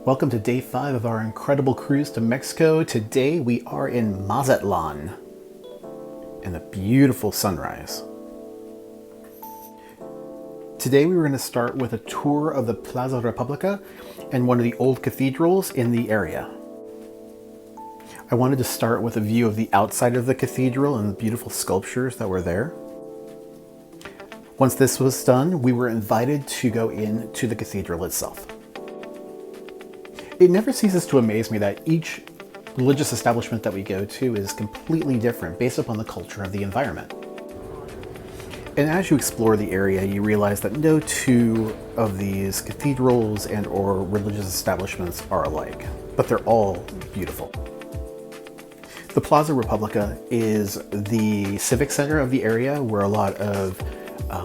Welcome to day 5 of our incredible cruise to Mexico. Today we are in Mazatlan and a beautiful sunrise. Today we were going to start with a tour of the Plaza Republica and one of the old cathedrals in the area. I wanted to start with a view of the outside of the cathedral and the beautiful sculptures that were there. Once this was done, we were invited to go into the cathedral itself. It never ceases to amaze me that each religious establishment that we go to is completely different based upon the culture of the environment. And as you explore the area, you realize that no two of these cathedrals and or religious establishments are alike, but they're all beautiful. The Plaza Republica is the civic center of the area where a lot of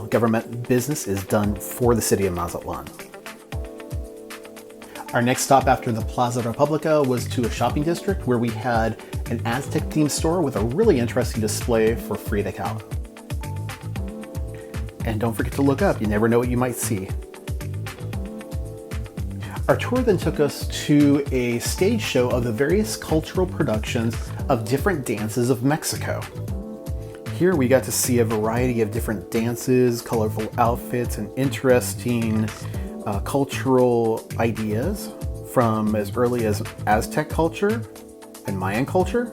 government business is done for the city of Mazatlan. Our next stop after the Plaza Republica was to a shopping district where we had an Aztec themed store with a really interesting display for Frida Kahlo. And don't forget to look up, you never know what you might see. Our tour then took us to a stage show of the various cultural productions of different dances of Mexico. Here we got to see a variety of different dances, colorful outfits, and interesting cultural ideas from as early as Aztec culture and Mayan culture,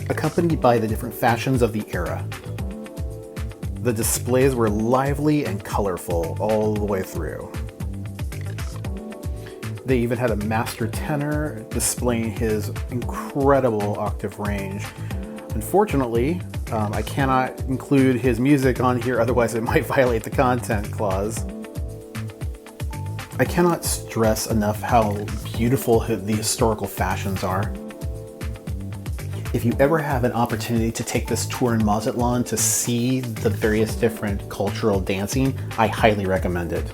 accompanied by the different fashions of the era. The displays were lively and colorful all the way through. They even had a master tenor displaying his incredible octave range. Unfortunately, I cannot include his music on here, otherwise it might violate the content clause. I cannot stress enough how beautiful the historical fashions are. If you ever have an opportunity to take this tour in Mazatlan to see the various different cultural dancing, I highly recommend it.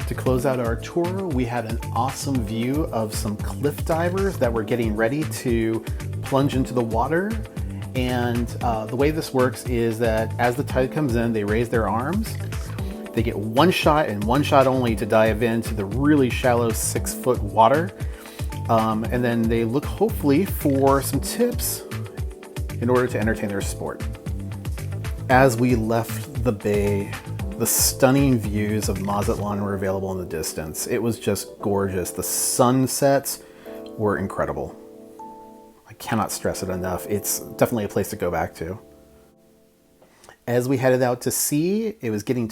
To close out our tour, we had an awesome view of some cliff divers that were getting ready to plunge into the water. And the way this works is that as the tide comes in, they raise their arms. They get one shot and one shot only to dive into the really shallow 6-foot water. And then they look hopefully for some tips in order to entertain their sport. As we left the bay, the stunning views of Mazatlan were available in the distance. It was just gorgeous. The sunsets were incredible. I cannot stress it enough. It's definitely a place to go back to. As we headed out to sea, it was getting